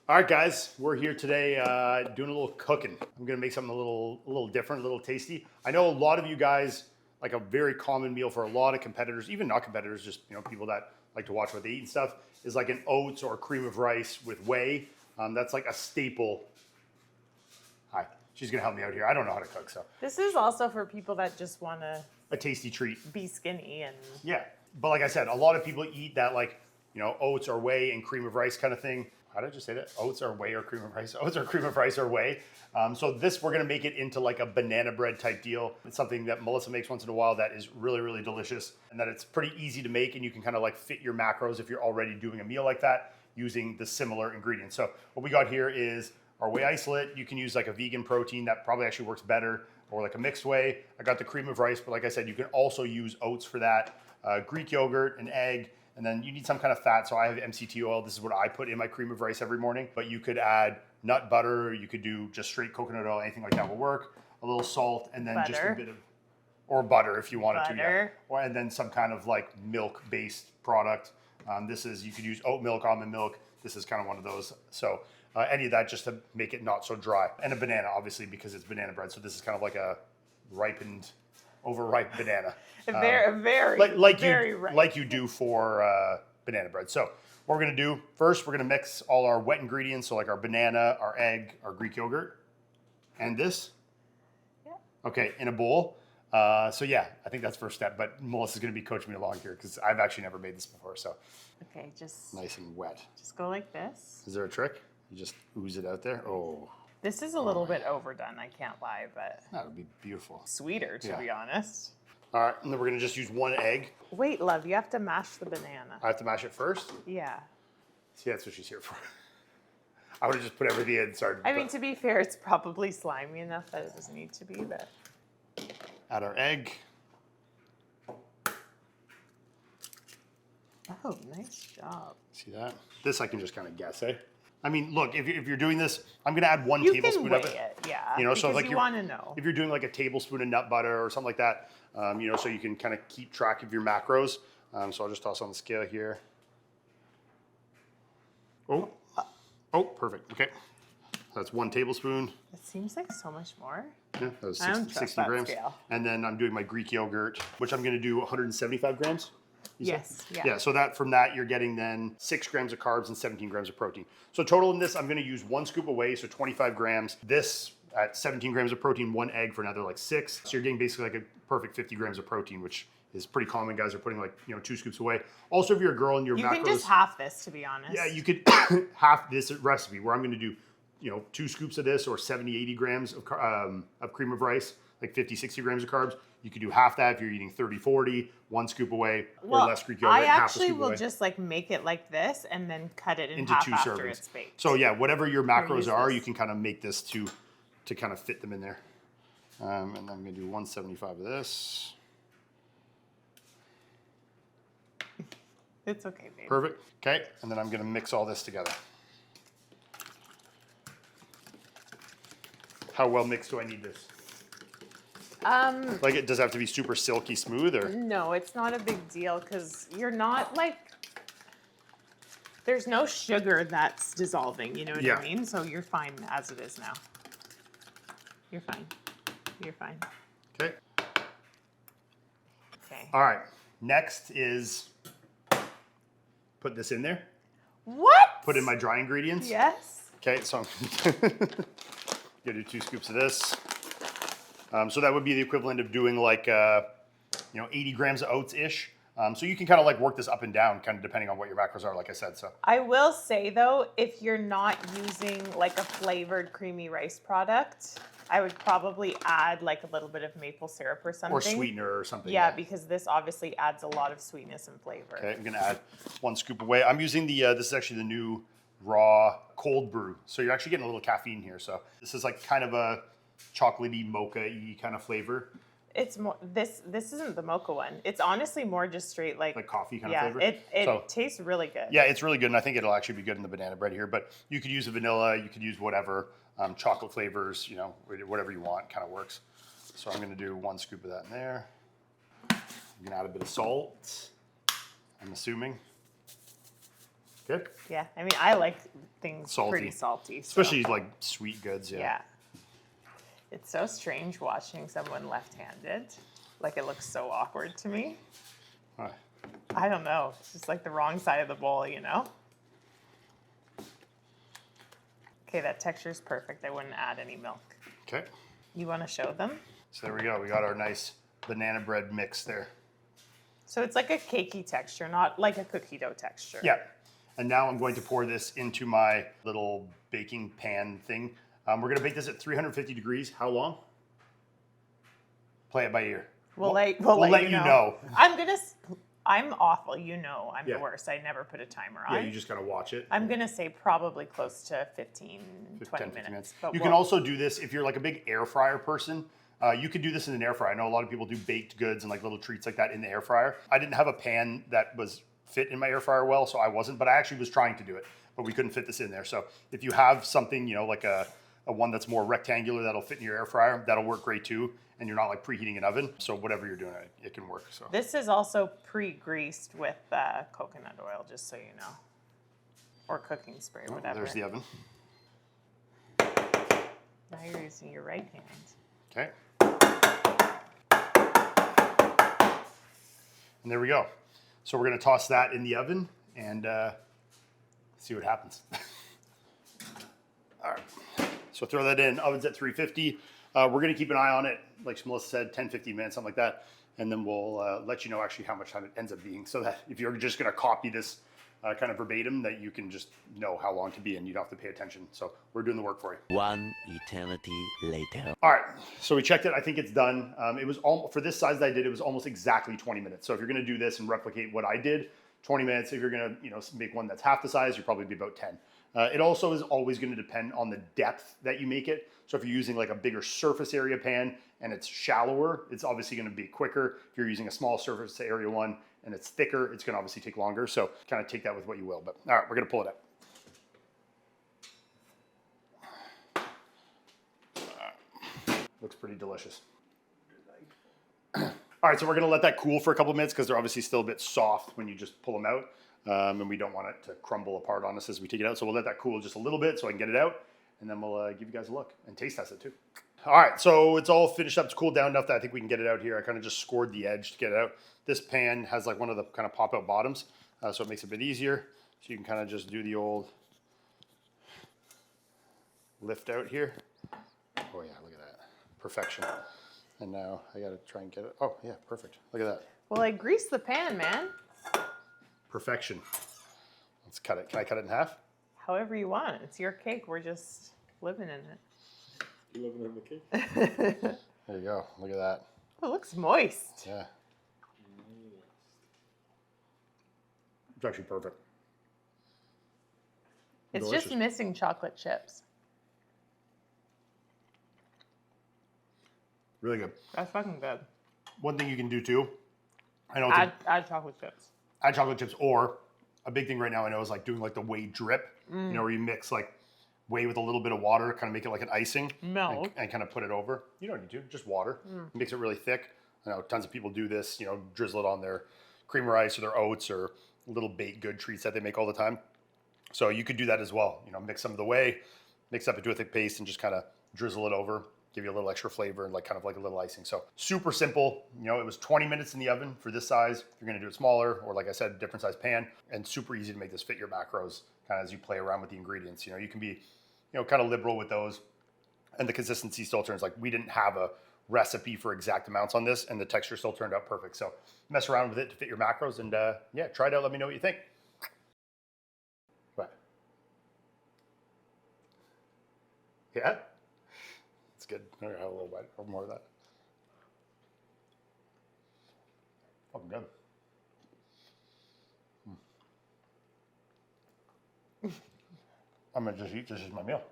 All right, guys, we're here today doing a little cooking. I'm gonna make something a little different, a little tasty. I know a lot of you guys like a very common meal for a lot of competitors, even not competitors, just people that like to watch what they eat and stuff, is like an oats or cream of rice with whey. That's like a staple. Hi, she's gonna help me out here. I don't know how to cook, so This is also for people that just want to a tasty treat. be skinny and Yeah, but like I said, a lot of people eat that like oats or whey and cream of rice kind of thing. How did I just say that? Oats or whey or cream of rice? Oats or cream of rice or whey. So this, we're gonna make it into like a banana bread type deal. It's something that Melissa makes once in a while that is really, really delicious, and that it's pretty easy to make, and you can kind of like fit your macros if you're already doing a meal like that using the similar ingredients. So what we got here is our whey isolate. You can use like a vegan protein that probably actually works better, or like a mixed whey. I got the cream of rice, but like I said, you can also use oats for that. Greek yogurt, an egg, and then you need some kind of fat. So I have MCT oil. This is what I put in my cream of rice every morning. But you could add nut butter. You could do just straight coconut oil. Anything like that will work. A little salt, and then just a bit of, or butter if you wanted to. Yeah. Or and then some kind of like milk-based product. This is, you could use oat milk, almond milk. This is kind of one of those. So any of that just to make it not so dry. And a banana, obviously, because it's banana bread. So this is kind of like a ripened, overripe banana. very like you do for banana bread. So what we're gonna do first, we're gonna mix all our wet ingredients, so like our banana, our egg, our Greek yogurt, and this. Yeah. Okay, in a bowl. So yeah, I think that's first step. But Melissa's gonna be coaching me along here because I've actually never made this before. So okay, just nice and wet. Just go like this. Is there a trick? You just ooze it out there. Oh. This is a little bit overdone, I can't lie, but that would be beautiful. Sweeter, to be honest. All right, and then we're gonna just use one egg. Wait, love, you have to mash the banana. I have to mash it first? Yeah. See, that's what she's here for. I would have just put everything in and started. I mean, to be fair, it's probably slimy enough that it doesn't need to be, but. Add our egg. Oh, nice job. See that? This I can just kind of guess, eh? I mean, look, if you're doing this, I'm going to add one tablespoon of it. Yeah. So like you want to know. If you're doing like a tablespoon of nut butter or something like that, so you can kind of keep track of your macros. So I'll just toss on the scale here. Oh, perfect. Okay. That's 1 tablespoon. It seems like so much more. Yeah, that was 60 that grams. Scale. And then I'm doing my Greek yogurt, which I'm going to do 175 grams. Yes. Yeah. So from that you're getting then 6 grams of carbs and 17 grams of protein. So total in this, I'm going to use 1 scoop of whey, so 25 grams. This at 17 grams of protein, 1 egg for another like 6. So you're getting basically like a perfect 50 grams of protein, which is pretty common. Guys are putting like 2 scoops of whey. Also, if you're a girl and your macros, you can just half this, to be honest. Yeah, you could half this recipe where I'm going to do 2 scoops of this, or 70, 80 grams of cream of rice, like 50, 60 grams of carbs. You could do half that if you're eating 30, 40, 1 scoop away, or less Greek yogurt, I half a scoop actually will away. just like make it like this and then cut it into half 2 after servings. it's baked. So yeah, whatever your macros are, this. you can kind of make this to kind of fit them in there. And I'm going to do 175 of this. It's okay, babe. Perfect. Okay, and then I'm going to mix all this together. How well mixed do I need this? Like, it does have to be super silky smooth, or? No, it's not a big deal because you're not like, there's no sugar that's dissolving, you know what I mean? So you're fine as it is now. You're fine. You're fine. Okay. Okay. All right. Next is put this in there. What? Put in my dry ingredients. Yes. Okay, so I'm gonna do 2 scoops of this. So that would be the equivalent of doing like 80 grams of oats-ish. So you can kind of like work this up and down, kind of depending on what your macros are, like I said. So I will say though, if you're not using like a flavored creamy rice product, I would probably add like a little bit of maple syrup or something. Or sweetener or something. Yeah, because this obviously adds a lot of sweetness and flavor. Okay, I'm gonna add 1 scoop away. I'm using this is actually the new raw cold brew. So you're actually getting a little caffeine here. So this is like kind of a chocolatey mocha-y kind of flavor. It's more, this isn't the mocha one. It's honestly more just straight like coffee kind of flavor. It tastes really good. Yeah, it's really good, and I think it'll actually be good in the banana bread here. But you could use a vanilla, you could use whatever, chocolate flavors, whatever you want, kind of works. So I'm gonna do 1 scoop of that in there. I'm gonna add a bit of salt, I'm assuming. Good. Yeah, I mean, I like things Salty. pretty salty. So. Especially like sweet goods. Yeah. Yeah. It's so strange watching someone left-handed. Like, it looks so awkward to me. Huh. I don't know. It's just like the wrong side of the bowl, you know? Okay, that texture is perfect. I wouldn't add any milk. Okay. You want to show them? So there we go. We got our nice banana bread mix there. So it's like a cakey texture, not like a cookie dough texture. Yeah. And now I'm going to pour this into my little baking pan thing. We're going to bake this at 350 degrees. How long? Play it by ear. We'll let you know. I'm awful. You know I'm Yeah. the worst. I never put a timer on. Yeah, you just got to watch it. I'm going to say probably close to 15, 20 10, 15 minutes. But You can also do this if you're like a big air fryer person. You could do this in an air fryer. I know a lot of people do baked goods and like little treats like that in the air fryer. I didn't have a pan that was fit in my air fryer well, so I wasn't, but I actually was trying to do it, but we couldn't fit this in there. So if you have something, you know, like a one that's more rectangular that'll fit in your air fryer, that'll work great too. And you're not like preheating an oven. So whatever you're doing, it can work. So this is also pre-greased with coconut oil, just so you know. Or cooking spray, whatever. There's the oven. Now you're using your right hand. Okay. And there we go. So we're going to toss that in the oven and see what happens. All right. So throw that in. Oven's at 350. We're going to keep an eye on it, like Melissa said, 10, 15 minutes, something like that. And then we'll let you know actually how much time it ends up being, so that if you're just going to copy this kind of verbatim, that you can just know how long to be and you don't have to pay attention. So we're doing the work for you. One eternity later. All right, so we checked it. I think it's done. It was for this size that I did, it was almost exactly 20 minutes. So if you're going to do this and replicate what I did, 20 minutes. If you're going to, make one that's half the size, you'll probably be about 10. It also is always going to depend on the depth that you make it. So if you're using like a bigger surface area pan and it's shallower, it's obviously going to be quicker. If you're using a small surface area one and it's thicker, it's going to obviously take longer. So kind of take that with what you will. But all right, we're going to pull it out. Looks pretty delicious. All right, so we're going to let that cool for a couple of minutes because they're obviously still a bit soft when you just pull them out. And we don't want it to crumble apart on us as we take it out. So we'll let that cool just a little bit so I can get it out. And then we'll give you guys a look and taste test it too. All right, so it's all finished up. It's cooled down enough that I think we can get it out here. I kind of just scored the edge to get it out. This pan has like one of the kind of pop-out bottoms, so it makes it a bit easier. So you can kind of just do the old lift out here. Oh yeah, look at that. Perfection. And now I got to try and get it. Oh yeah, perfect. Look at that. Well, I greased the pan, man. Perfection. Let's cut it. Can I cut it in half? However you want. It's your cake. We're just living in it. You living in the cake? There you go. Look at that. Oh, it looks moist. Yeah. It's actually perfect. It's Delicious. just missing chocolate chips. Really good. That's fucking good. One thing you can do too, I know it's Add chocolate chips. add chocolate chips, or a big thing right now I know is like doing like the whey drip, where you mix like whey with a little bit of water, kind of make it like an icing, Milk. and kind of put it over. You don't need to, just water. It makes it really thick. I know tons of people do this, drizzle it on their cream of rice or their oats or little baked good treats that they make all the time. So you could do that as well. Mix some of the whey, mix up into a thick paste, and just kind of drizzle it over. Give you a little extra flavor and like kind of like a little icing. So super simple. It was 20 minutes in the oven for this size. If you're gonna do it smaller, or like I said, different size pan, and super easy to make this fit your macros kind of as you play around with the ingredients. You can be, kind of liberal with those, and the consistency still turns. Like, we didn't have a recipe for exact amounts on this, and the texture still turned out perfect. So mess around with it to fit your macros, and yeah, try it out. Let me know what you think. What? Yeah? It's good. I'm gonna have a little bit or more of that. Fucking good. I'm gonna just eat this as my meal.